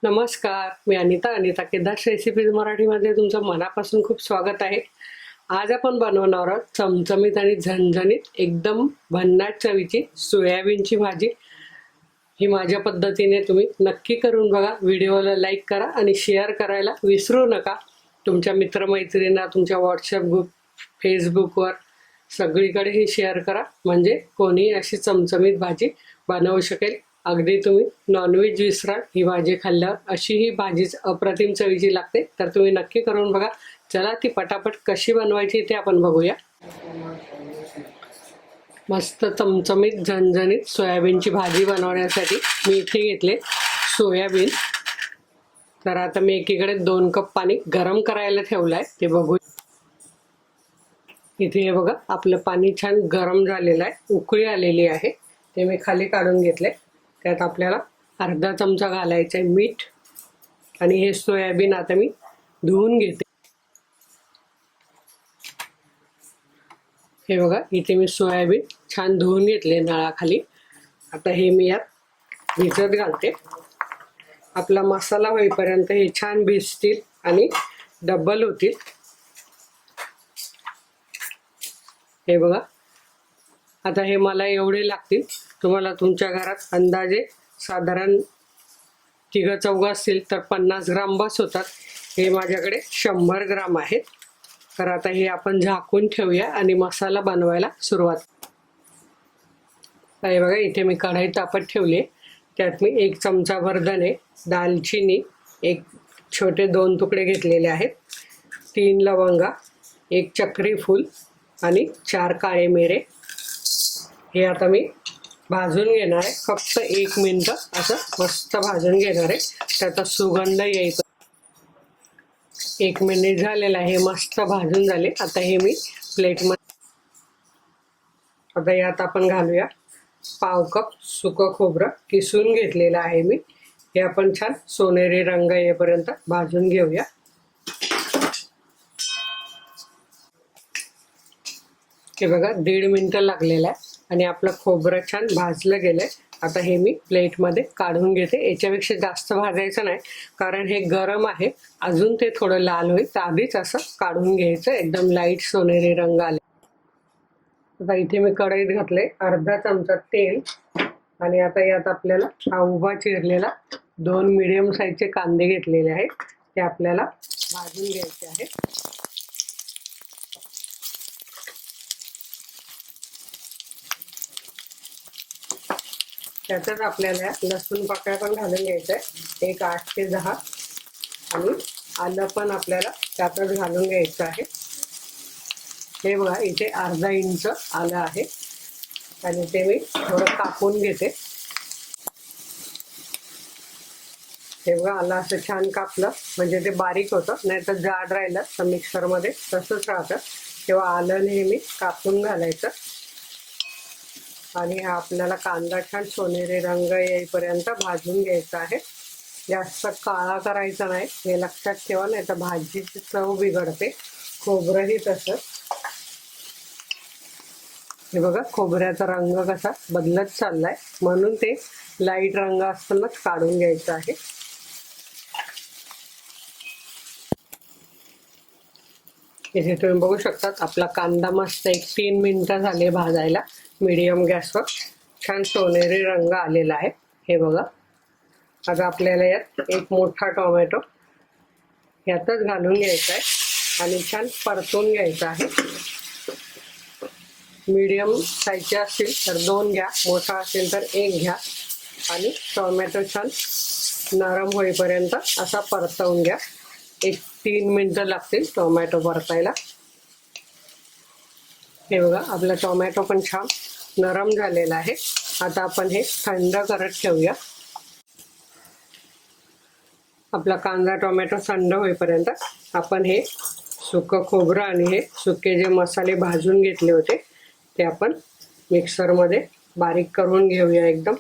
नमस्कार, मी अनिता केदार रेसिपीज मराठीमध्ये तुमचं मनापासून खूप स्वागत आहे। आज आपण बनवणार आहोत चमचमीत आणि झणझणीत एकदम भन्नाट चवीची सोयाबीनची भाजी। ही माझ्या पद्धतीने तुम्ही नक्की करून बघा। व्हिडिओला लाईक करा आणि शेअर करायला विसरू नका। तुमच्या मित्रमैत्रिणींना, तुमच्या व्हॉट्सअप ग्रुप, फेसबुकवर सगळीकडे ही शेअर करा, म्हणजे कोणी अशी चमचमीत भाजी बनवू शकेल। अगदी तुम्ही नॉनव्हेज विसरा, ही भाजी खाल्ल्यावर अशी ही भाजी अप्रतिम चवीची लागते। तर तुम्ही नक्की करून बघा। चला ती पटापट कशी बनवायची ते आपण बघूया। मस्त चमचमीत झणझणीत सोयाबीनची भाजी बनवण्यासाठी मी इथे घेतले सोयाबीन। तर आता मी एकीकडे 2 कप पाणी गरम करायला ठेवलंय, ते बघू। इथे हे बघा, आपलं पाणी छान गरम झालेलं आहे, उकळी आलेली आहे। ते मी खाली काढून घेतले। त्यात आपल्याला अर्धा चमचा घालायचा आहे मीठ आणि हे सोयाबीन आता मी धुवून घेते। हे बघा, इथे मी सोयाबीन छान धुवून घेतले नळाखाली। आता हे मी यात भिजत घालते। आपला मसाला होईपर्यंत हे छान भिजतील आणि डबल होतील। हे बघा, आता हे मला एवढे लागतील। तुम्हाला तुमच्या घरात अंदाजे साधारण 3-4 असतील तर 50 ग्राम बस होतात। हे माझ्याकडे 100 ग्राम आहेत। तर आता हे आपण झाकून ठेवूया आणि मसाला बनवायला सुरुवात। हे बघा, इथे मी कढई तापत ठेवली। त्यात मी 1 चमचाभर धने, दालचिनी, 1 छोटे 2 तुकडे घेतलेले आहेत, 3 लवंगा, 1 चक्री फूल आणि 4 काळे मिरे। हे आता मी भाजून घेणार आहे। फक्त 1 मिनिट असं मस्त भाजून घेणार आहे, त्याचा सुगंध येईल। 1 मिनिट झालेला आहे, मस्त भाजून झाले। आता हे मी प्लेटमध्ये, आता यात आपण घालूया पाव कप सुकं खोबरं किसून घेतलेलं आहे मी। हे आपण छान सोनेरी रंग येईपर्यंत भाजून घेऊया। हे बघा, 1.5 मिनिट लागलेलं आहे आणि आपलं खोबरं छान भाजलं गेलंय। आता हे मी प्लेटमध्ये काढून घेते। याच्यापेक्षा जास्त भाजायचं नाही, कारण हे गरम आहे, अजून ते थोडं लाल होईल। तर आधीच असं काढून घ्यायचं, एकदम लाईट सोनेरी रंग आले। आता इथे मी कढईत घातले अर्धा चमचा तेल आणि आता यात आपल्याला हा उभा चिरलेला 2 मीडियम साईजचे कांदे घेतलेले आहेत, ते आपल्याला भाजून घ्यायचे आहेत। त्यातच आपल्याला लसूण पाकळ्या पण घालून घ्यायचं आहे, एक 8 ते 10, आणि आलं पण आपल्याला त्यातच घालून घ्यायचं आहे। हे बघा, इथे अर्धा इंच आलं आहे आणि ते मी थोडं कापून घेते। हे बघा, आलं असं छान कापलं म्हणजे ते बारीक होतं, नाही तर जाड राहिलं तर मिक्सरमध्ये तसंच राहतं। तेव्हा आलं नेहमी कापून घालायचं आणि हा आपल्याला कांदा छान सोनेरी रंग येईपर्यंत भाजून घ्यायचा आहे। जास्त काळा करायचा नाही, हे लक्षात ठेवा, नाही तर भाजीची चव बिघडते। खोबरंही तसंच। हे बघा, खोबऱ्याचा रंग कसा बदलत चाललाय, म्हणून ते लाईट रंग असतानाच काढून घ्यायचं आहे। इथे तुम्ही बघू शकतात, आपला कांदा मस्त 1-3 मिनिटं झाले भाजायला मीडियम गॅसवर, छान सोनेरी रंग आलेला आहे। हे बघा, आता आपल्याला यात 1 मोठा टोमॅटो यातच घालून घ्यायचा आहे आणि छान परतून घ्यायचा आहे। मीडियम साईजचे असतील तर 2 घ्या, मोठा असेल तर 1 घ्या आणि टोमॅटो छान नरम होईपर्यंत असा परतवून घ्या। 1-3 मिनिटं लागतील टोमॅटो परतायला। हे बघा, आपला टोमॅटो पण छान नरम झालेला आहे। आता आपण हे थंड करत ठेवूया। आपला कांदा टोमॅटो थंड होईपर्यंत आपण हे सुकं खोबरं आणि हे सुके जे मसाले भाजून घेतले होते ते आपण मिक्सरमध्ये बारीक करून घेऊया एकदम।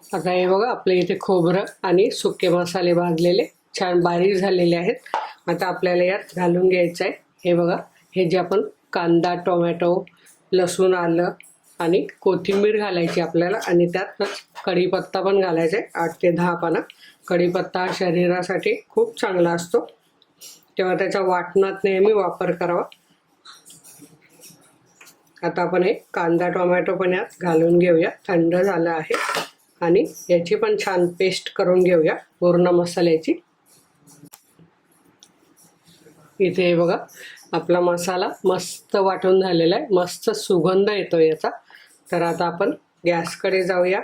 आता हे बघा, आपले इथे खोबरं आणि सुके मसाले भाजलेले छान बारीक झालेले आहेत। आता आपल्याला यात घालून घ्यायचं आहे, हे बघा, हे जे आपण कांदा टोमॅटो लसूण, आलं आणि कोथिंबीर घालायची आपल्याला आणि त्यातच कढीपत्ता पण घालायचा आहे, 8 ते 10 पानं. कढीपत्ता शरीरासाठी खूप चांगला असतो, तेव्हा त्याचा वाटणात नेहमी वापर करावा. आता आपण हे कांदा टोमॅटो पण यात घालून घेऊया. थंड झालं आहे आणि याची पण छान पेस्ट करून घेऊया पूर्ण मसाल्याची. इथे बघा आपला मसाला मस्त वाटून झालेला आहे, मस्त सुगंध येतो याचा. तर आता आपण गॅसकडे जाऊया.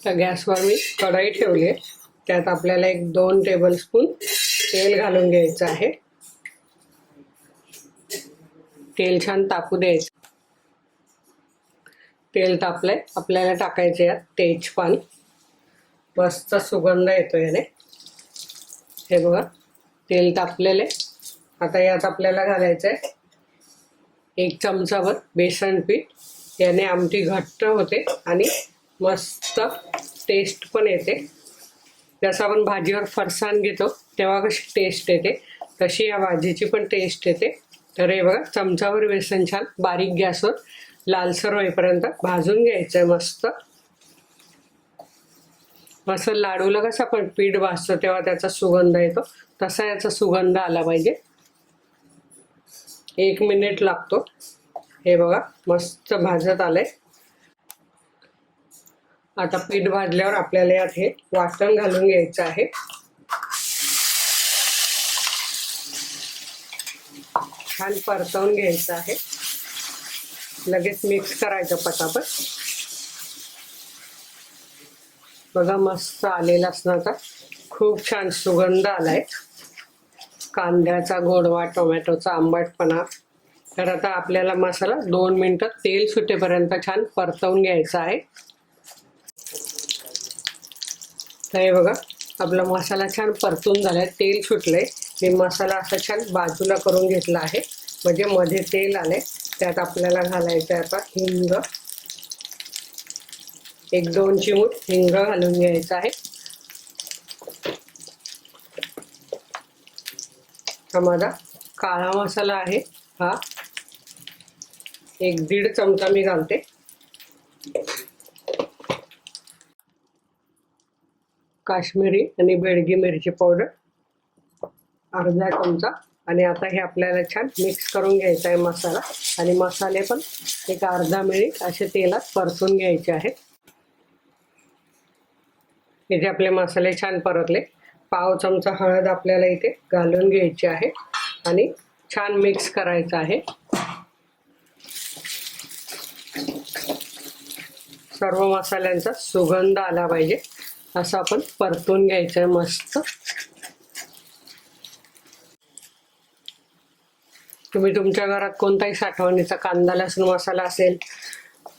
तर गॅसवर मी कढई ठेवली आहे, त्यात आपल्याला 1-2 टेबलस्पून तेल घालून घ्यायचं आहे. तेल छान तापू द्यायचं. तेल तापलंय, आपल्याला टाकायचे यात तेजपान. मस्त सुगंध येतो याने. हे बघा तेल तापलेले. आता यात आपल्याला घालायचं आहे 1 चमचाभर बेसन पीठ. याने आमटी घट्ट होते आणि मस्त टेस्ट पण येते. जसं आपण भाजीवर फरसाण घेतो तेव्हा कशी टेस्ट येते, तशी या भाजीची पण टेस्ट येते. तर हे बघा चमचाभर बेसन छान बारीक गॅसवर लालसर होईपर्यंत भाजून घ्यायचं आहे मस्त. असं लाडूला कसं आपण पीठ भाजतो तेव्हा त्याचा सुगंध येतो, तसा याचा सुगंध आला पाहिजे. 1 मिनिट लागतो. हे बघा मस्त भाजत आलंय. आता पीठ भाजल्यावर आपल्याला यात हे वाटण घालून घ्यायचं आहे. छान परतवून घ्यायचं आहे. लगेच मिक्स करायचं पटापट. बघा मस्त आलेला लसणाचा खूप छान सुगंध आलाय, कांद्याचा गोडवा, टोमॅटोचा आंबटपणा. तर आता आपल्याला मसाला 2 मिनिटं तेल सुटेपर्यंत छान परतवून घ्यायचा आहे. तर हे बघा आपला मसाला छान परतून झालाय, तेल सुटलंय. मी मसाला असा छान बाजूला करून घेतला आहे, म्हणजे मध्ये तेल आले. त्यात आपल्याला घालायचं आहे आता हिंग. 1-2 चिमूट हिंग घालून घ्यायचा आहे. हा माझा काळा मसाला आहे, हा 1-1.5 चमचा मी घालते. काश्मीरी आणि बेडगी मिरची पावडर अर्धा चमचा. आणि आता हे आपल्याला छान मिक्स करून घ्यायचा आहे मसाला. आणि मसाले पण 1 अर्धा मिनिट असे तेलात परतून घ्यायचे आहेत. इथे आपले मसाले छान परतले. पाव चमचा हळद आपल्याला इथे घालून घ्यायची आहे आणि छान मिक्स करायचं आहे. सर्व मसाल्यांचा सुगंध आला पाहिजे असं आपण परतून घ्यायचं आहे मस्त. तुम्ही तुमच्या घरात कोणताही साठवणीचा कांदा लसूण मसाला असेल,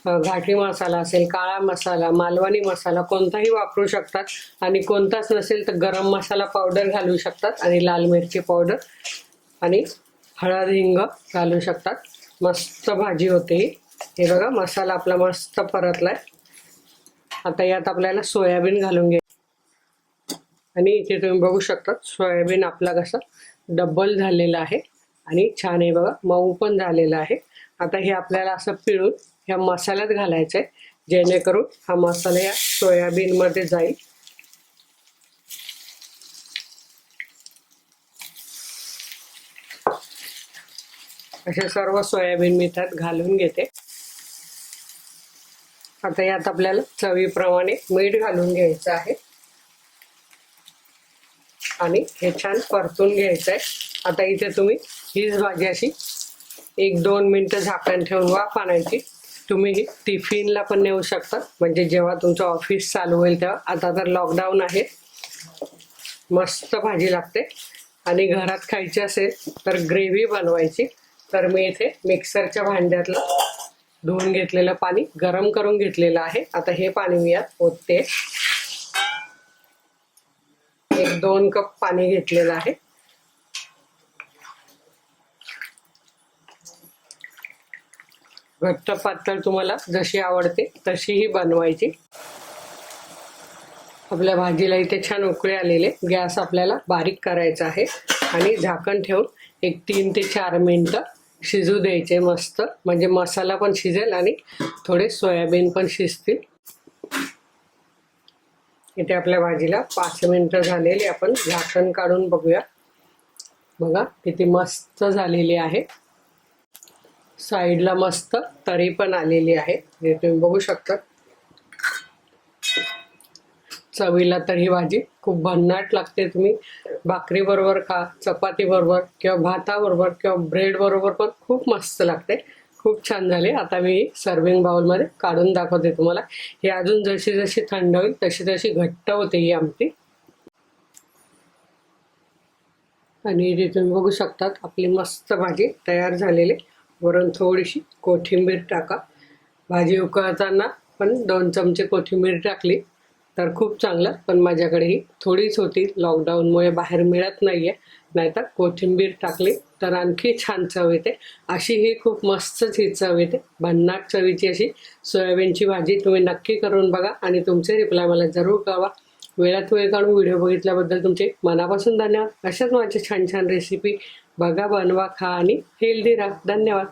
घाटी मसाला असेल, काळा मसाला, मालवणी मसाला कोणताही वापरू शकतात. आणि कोणताच नसेल तर गरम मसाला पावडर घालू शकतात आणि लाल मिरची पावडर आणि हळद हिंग घालू शकतात. मस्त भाजी होते ही. हे बघा मसाला आपला मस्त परतलाय. आता यात आपल्याला सोयाबीन घालून घ्या. आणि इथे तुम्ही बघू शकता सोयाबीन आपला कसा डबल झालेला आहे आणि छान आहे बघा, मऊ पण झालेला आहे. आता हे आपल्याला असं पिळून ह्या मसाल्यात घालायचं आहे, जेणेकरून हा मसाला या सोयाबीन मध्ये जाईल. असे सर्व सोयाबीन मी त्यात घालून घेते. आता यात आपल्याला चवीप्रमाणे मीठ घालून घ्यायचं आहे आणि हे छान परतून घ्यायचं आहे. आता इथे तुम्ही हीच भाजी अशी 1-2 मिनिटं झाकण ठेवून वाफ आणायची. तुम्ही ही टिफिनला पण नेऊ शकता, म्हणजे जेव्हा तुमचं ऑफिस चालू होईल तेव्हा. आता तर लॉकडाऊन आहे. मस्त भाजी लागते. आणि घरात खायची असेल तर ग्रेव्ही बनवायची. तर मी इथे मिक्सरच्या भांड्यातलं धुवून घेतलेलं पाणी गरम करून घेतलेलं आहे. आता हे पाणी मी यात ओतते. 1-2 कप पाणी घेतलेलं आहे. घट्ट पातळ तुम्हाला जशी आवडते तशीही बनवायची. आपल्या भाजीला इथे छान उकळी आलेले. गॅस आपल्याला बारीक करायचा आहे आणि झाकण ठेवून एक 3 ते 4 मिनिटं शिजू द्यायचे मस्त, म्हणजे मसाला पण शिजेल आणि थोडे सोयाबीन पण शिजतील. इथे आपल्या भाजीला 5 मिनिटं झालेली, आपण झाकण काढून बघूया. बघा किती मस्त झालेली आहे. साईडला मस्त तरी पण आलेली आहे, हे तुम्ही बघू शकता. चवीला तर ही भाजी खूप भन्नाट लागते. तुम्ही भाकरी बरोबर खा, चपाती बरोबर किंवा भाताबरोबर किंवा ब्रेड बरोबर पण खूप मस्त लागते. खूप छान झाले. आता मी सर्विंग बाउलमध्ये काढून दाखवते तुम्हाला. हे अजून जशी जशी थंड होईल तशी तशी घट्ट होते ही आमटी. आणि इथे तुम्ही बघू शकतात आपली मस्त भाजी तयार झालेली. वरून थोडीशी कोथिंबीर टाका. भाजी उकळताना पण 2 चमचे कोथिंबीर टाकली तर खूप चांगलं, पण माझ्याकडे ही थोडीच होती, लॉकडाऊनमुळे बाहेर मिळत नाहीये. नाहीतर कोथिंबीर टाकली तर आणखी छान चव येते. अशी ही खूप मस्तच ही चव येते. भन्नाट चवीची अशी सोयाबीनची भाजी तुम्ही नक्की करून बघा आणि तुमचे रिप्लाय मला जरूर कळवा. वेळात वेळ काढून व्हिडिओ बघितल्याबद्दल तुमचे मनापासून धन्यवाद. अशाच माझे छान छान रेसिपी बघा, बनवा, खा आणि हेल्दी राहा. धन्यवाद.